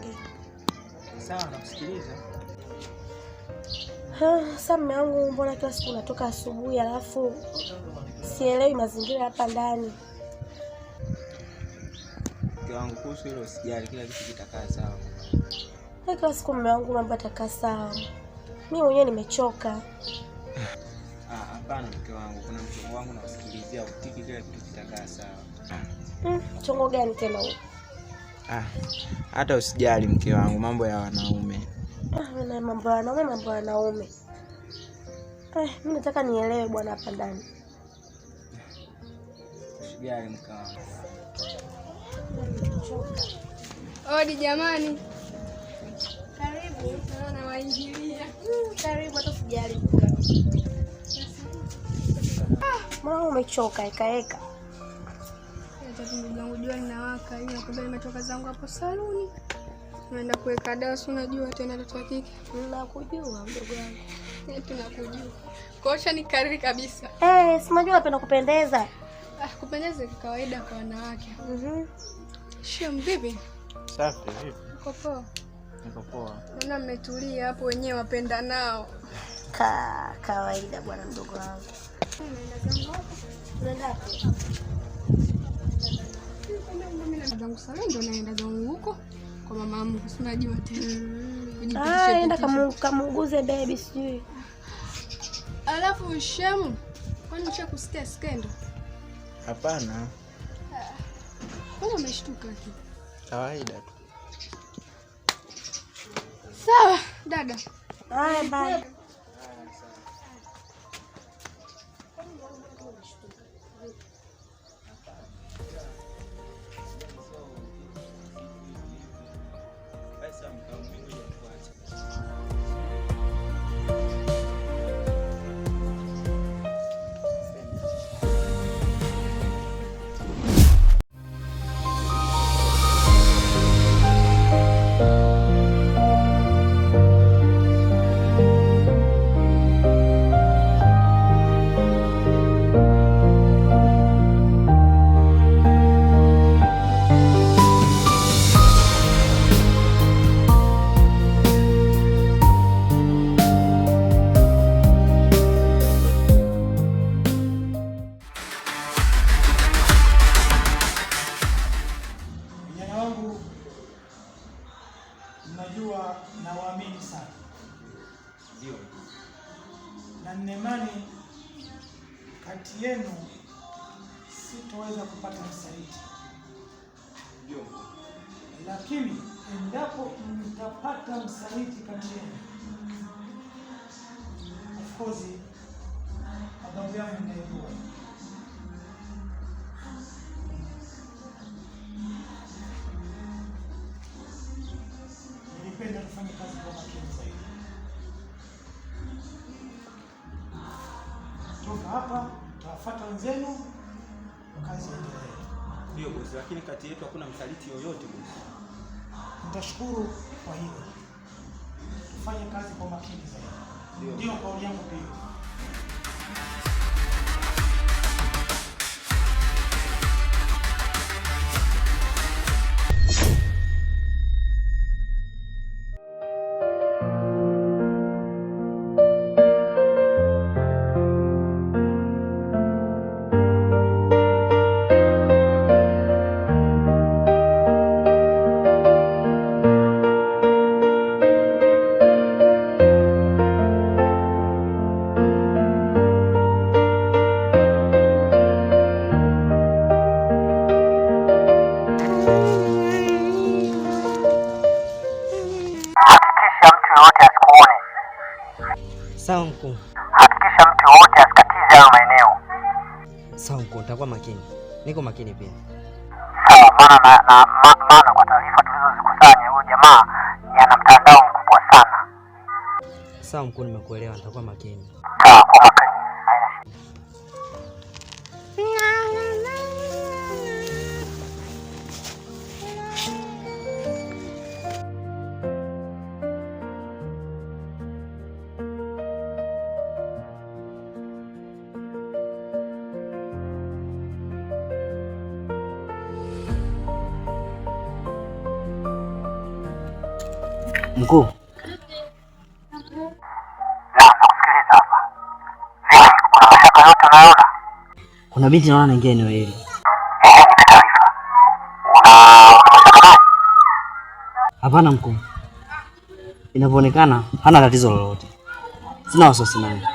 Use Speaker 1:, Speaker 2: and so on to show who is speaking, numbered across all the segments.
Speaker 1: tuongee.
Speaker 2: Sawa, nakusikiliza.
Speaker 1: Sasa mume wangu, mbona kila siku unatoka asubuhi alafu sielewi mazingira hapa ndani?
Speaker 2: Mke wangu, kuhusu hilo usijali, kila kitu kitakaa sawa.
Speaker 1: Kila siku mume wangu mambo yatakaa sawa. Mimi mwenyewe nimechoka.
Speaker 2: Hapana mke wangu, kuna mchongo wangu na kusikilizia utiki, kila kitu kitakaa sawa.
Speaker 1: Mchongo gani tena huo?
Speaker 2: Hata usijali mke wangu, mambo ya wanaume.
Speaker 1: Na mambo ya wanaume. Mimi nataka nielewe bwana hapa ndani.
Speaker 2: Usijali mke wangu.
Speaker 3: Odi jamani. Karibu. Naona waingilia.
Speaker 1: Karibu, hata usijali. Mbona umechoka ekaeka?
Speaker 3: Ndugu yangu, jua linawaka, hiyo nakwambia nimetoka zangu hapo saluni. Naenda kuweka dawa, si unajua tena mtoto wa kike.
Speaker 1: Nakujua mdogo wangu.
Speaker 3: Tunakujua. Kocha ni kari kabisa.
Speaker 1: Si unajua napenda kupendeza.
Speaker 3: Kupendeza kawaida kwa wanawake. Shem vipi?
Speaker 2: Safi vipi?
Speaker 3: Uko poa?
Speaker 2: Niko poa.
Speaker 3: Naona mmetulia hapo wenyewe wapenda nao.
Speaker 1: Kawaida bwana mdogo wangu. Unaenda wapi?
Speaker 3: Zangu saluni ndo naenda zangu huko kwa mama yangu, unajua tena.
Speaker 1: Enda kamuuguze baby sijui.
Speaker 3: Alafu Shem, kwani ushakusikia skendo?
Speaker 2: Hapana.
Speaker 3: Mbona umeshtuka tu?
Speaker 2: Kawaida tu.
Speaker 3: Sawa, dada.
Speaker 1: Bye.
Speaker 4: Mnajua na waamini sana.
Speaker 2: Ndio.
Speaker 4: Na nemani kati yenu sitoweza kupata msaliti.
Speaker 2: Ndio.
Speaker 4: Lakini endapo mtapata msaliti kati yenu, of course adhabu yangu ndio. Nipenda tufanye kazi kwa makini zaidi. Toka hapa, tutafuata wenzenu, kazi iendelee.
Speaker 2: Ndio bosi, lakini kati yetu hakuna msaliti yoyote bosi.
Speaker 4: Nitashukuru kwa hilo. Tufanye kazi kwa makini zaidi. Ndio kauli yangu pia.
Speaker 5: Sawa mkuu.
Speaker 6: Hakikisha mtu wote asikatize hayo maeneo.
Speaker 5: Sawa mkuu, nitakuwa makini. Niko makini pia.
Speaker 6: Sawa, maana kwa taarifa tulizozikusanya huyo jamaa yana mtandao mkubwa sana.
Speaker 5: Sawa mkuu, nimekuelewa, nitakuwa makini.
Speaker 6: Sawa, kwa makini. Haina shida.
Speaker 5: Mkuu.
Speaker 6: Nakusikiliza hapa. Vipi, kuna mashaka yote unaona?
Speaker 5: Kuna binti naona anaingia eneo hili.
Speaker 6: Nipe taarifa. Una mashaka naye?
Speaker 5: Hapana mkuu. Inavyoonekana hana tatizo lolote. Sina wasiwasi naye.
Speaker 6: Endelea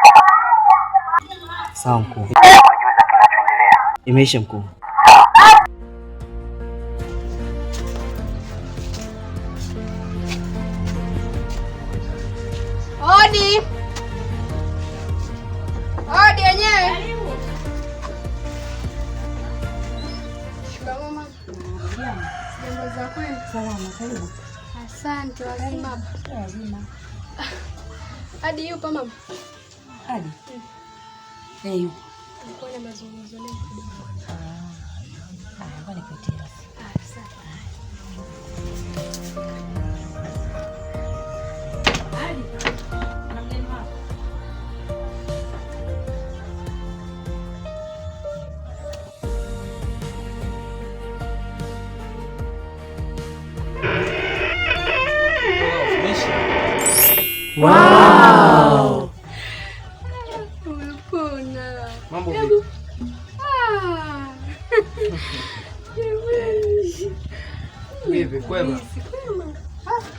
Speaker 6: kwa makini.
Speaker 5: Sawa mkuu.
Speaker 6: Endelea kunijuza kinachoendelea.
Speaker 5: Imeisha mkuu.
Speaker 3: Odi. Odi yenyewe. Shikamoo mama. Jambo za kwenu?
Speaker 7: Salama, karibu.
Speaker 3: Asante, wazima hapa.
Speaker 7: Wazima.
Speaker 3: Hadi yupo mama?
Speaker 7: Hadi. Yupo.
Speaker 3: Nilikuwa na mazungumzo naye kidogo.
Speaker 7: Ngoja nikuitie.
Speaker 3: Asante.
Speaker 7: Hadi. Na mgeni wako.
Speaker 2: Wow!
Speaker 3: Umepona.
Speaker 2: Mambo vipi? Vipi kwema?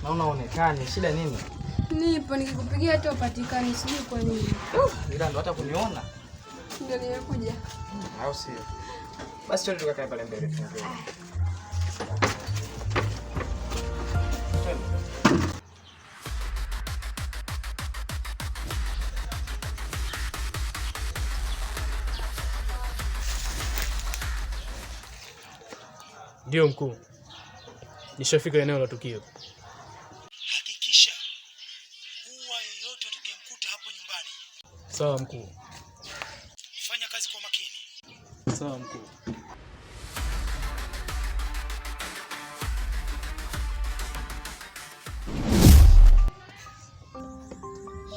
Speaker 2: Naona uonekane, shida nini?
Speaker 3: Nipo nikikupigia hata upatikani, sijui kwa nini.
Speaker 2: Ila ndo hata kuniona.
Speaker 3: Ndio nimekuja.
Speaker 2: Au sio? Basi twende tukakae pale mbele tuongee.
Speaker 8: Ndio mkuu. Nishafika eneo la tukio.
Speaker 4: Hakikisha uwa yeyote utakayemkuta hapo nyumbani.
Speaker 8: Sawa mkuu.
Speaker 4: Fanya kazi kwa makini.
Speaker 8: Sawa mkuu.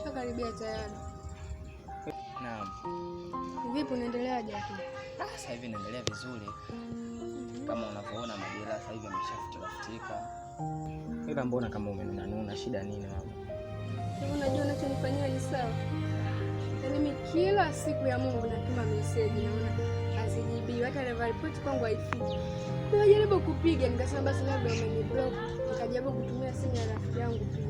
Speaker 3: Shakaribia tayari.
Speaker 9: Naam.
Speaker 3: Vipi unaendeleaje hapo?
Speaker 9: Sasa hivi naendelea vizuri. Kama unavyoona majira sasa hivi yameshafutika.
Speaker 2: Ila mbona kama umenuna, shida nini mama?
Speaker 3: Hivi unajua unachonifanyia ni sawa? Yaani mimi kila siku ya Mungu natuma message naona hazijibiwi, hata level report kwangu haifiki. Najaribu kupiga nikasema basi labda umeniblock, nikajaribu kutumia simu ya rafiki yangu pia.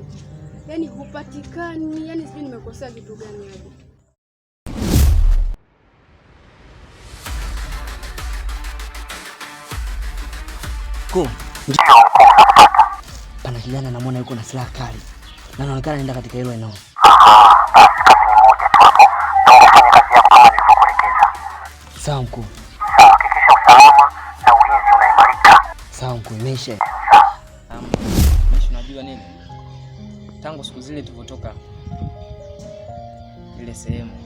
Speaker 3: Yaani hupatikani, yaani sijui nimekosea kitu gani hapo.
Speaker 5: Mkuu. Pana kijana namuona yuko na silaha kali. Na anaonekana anaenda katika hilo eneo.
Speaker 6: Basi kazi ni moja tu hapo. Naomba ufanye kazi yako kama nilivyokuelekeza.
Speaker 5: Sawa mkuu.
Speaker 6: Sawa, hakikisha usalama na ulinzi unaimarika.
Speaker 5: Sawa mkuu, imeisha.
Speaker 9: Mimi unajua nini? Tangu siku zile tulipotoka ile sehemu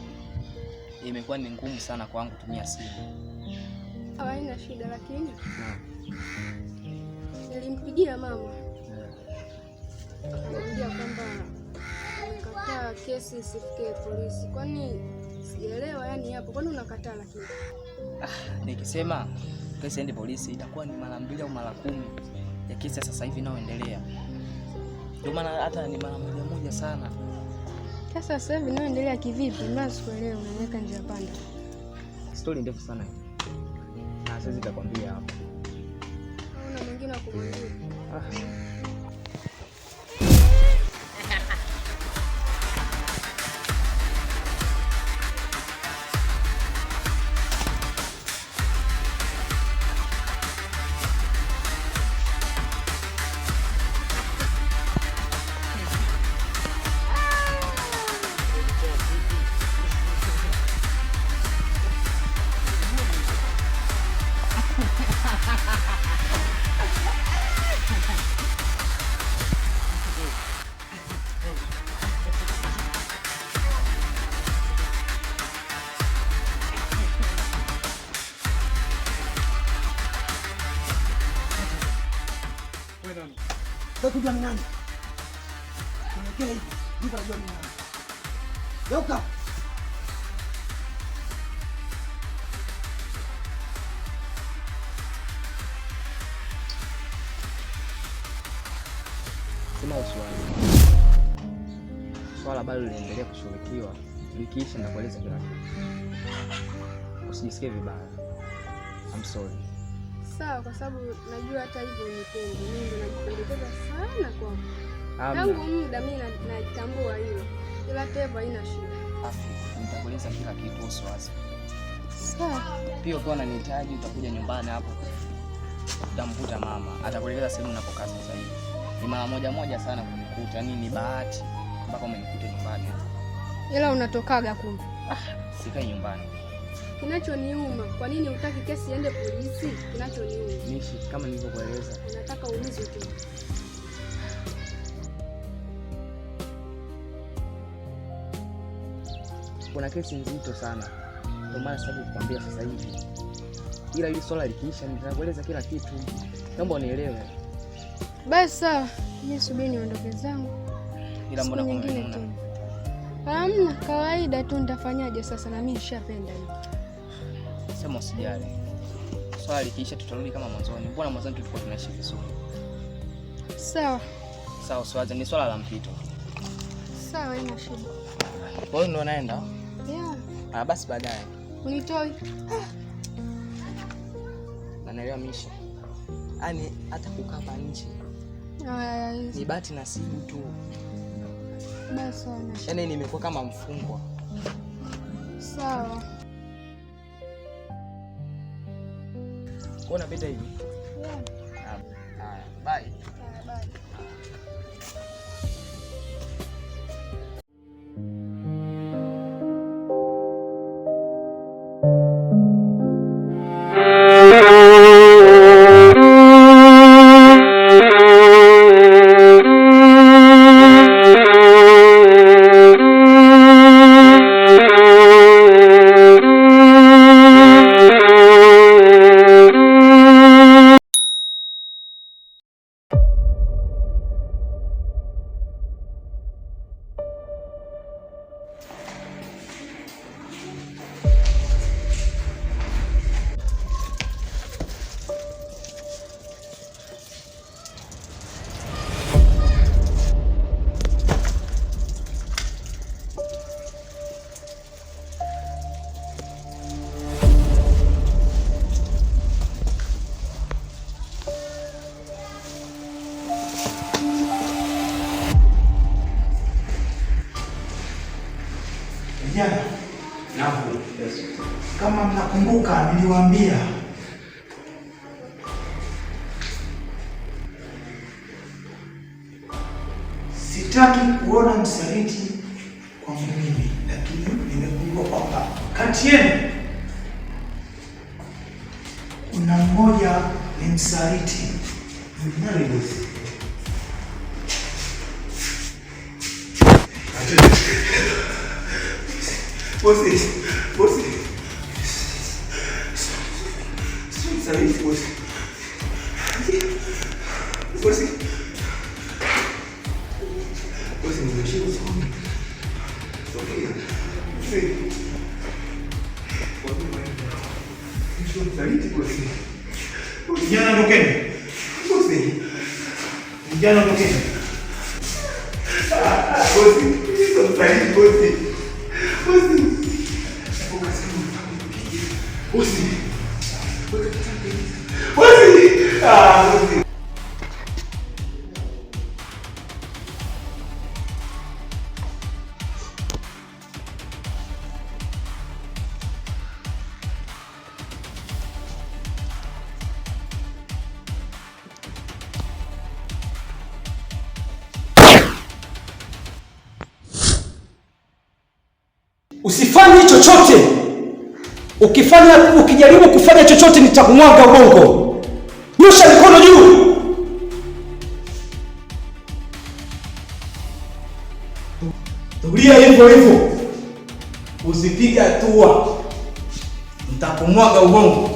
Speaker 9: imekuwa ni ngumu sana kwangu kutumia simu.
Speaker 3: Haina shida lakini nilimpigia mama. Nilimwambia kwamba umekataa kesi isifike polisi. Kwani sijaelewa yani hapo. Kwani unakataa lakini?
Speaker 9: Nikisema kesi iende polisi itakuwa ni mara 2 au mara 10 ya kesi sasa hivi inayoendelea. Ndio maana hata ni mara moja sana.
Speaker 3: Kesi sasa hivi inayoendelea kivipi? Mbona sikuelewa, unaweka njia panda.
Speaker 2: Story ndefu sana hii. Na sasa nitakwambia hapo.
Speaker 3: Una mwingine wa kumwambia?
Speaker 4: Kujua ni nani? Mwelekea hivi, ndipo najua ni nani. Geuka.
Speaker 9: Sema uswali. Swala bado linaendelea kushughulikiwa. Likiisha nitakueleza kila kitu. Usijisikie vibaya. I'm sorry.
Speaker 3: Sawa, kwa sababu najua hata hivyo unipendi. Mimi ndo najipendekeza sana kwako. Tangu muda mimi natambua hilo. Ila teva haina shida.
Speaker 9: Nitakueleza kila kitu usiwazi.
Speaker 3: Sawa.
Speaker 9: Pia ukiwa unanihitaji utakuja nyumbani hapo. Utamkuta mama. Atakuelekeza sehemu ninapokaa sasa hivi. Ni mara moja sana kunikuta. Yaani ni bahati mpaka umenikuta nyumbani.
Speaker 3: Ila unatokaga kumbe?
Speaker 9: Sikai nyumbani.
Speaker 3: Kinachoniuma, kwa nini hutaki kesi iende polisi? Kinachoniuma.
Speaker 9: Nishi kama nilivyokueleza.
Speaker 3: Nataka uumizwe tu.
Speaker 9: Kuna kesi nzito sana. Ndio maana sitaki kukwambia sasa hivi. Ila hili swala likiisha nitakueleza kila kitu. Naomba unielewe.
Speaker 3: Basi sawa. Mimi subiri niondoke zangu.
Speaker 9: Ila mbona
Speaker 3: nyingine tu? Hamna, kawaida tu. Nitafanyaje sasa, na mimi nishapenda hiyo.
Speaker 9: Sema usijali. Swala likiisha tutarudi kama mwanzoni. Mbona mwanzoni tulikuwa tunaishi vizuri?
Speaker 3: Sawa.
Speaker 9: Sawa, swaza ni swala la mpito.
Speaker 3: Sawa, ina shida.
Speaker 9: Kwa hiyo ndo naenda?
Speaker 3: Yeah.
Speaker 9: Basi baadaye.
Speaker 3: Unitoi?
Speaker 9: Naelewa Misha. Yaani hata kukaa hapa nje. Ni bahati nasibu tu.
Speaker 3: Basi sawa.
Speaker 9: Yaani nimekuwa kama mfungwa.
Speaker 3: Sawa.
Speaker 9: Unapenda hivi?
Speaker 3: Yeah.
Speaker 9: Bye.
Speaker 3: Bye.
Speaker 4: Vijana, kama mnakumbuka niliwaambia sitaki kuona msaliti kwangu mimi, lakini nimegundua kwamba kati yenu kuna mmoja ni msaliti. Nani bosi? Bosi. Msaliti bosi. Bosi nimeshika sana. Msaliti bosi. Vijana tokeni. Bosi. Vijana tokeni. Bosi, msaliti bosi. Bosi.
Speaker 10: Usifanye chochote. Ukijaribu kufanya chochote nitakumwaga ubongo. Nyosha mikono juu. Tulia hivyo. Usipige hatua. Nitakumwaga ubongo.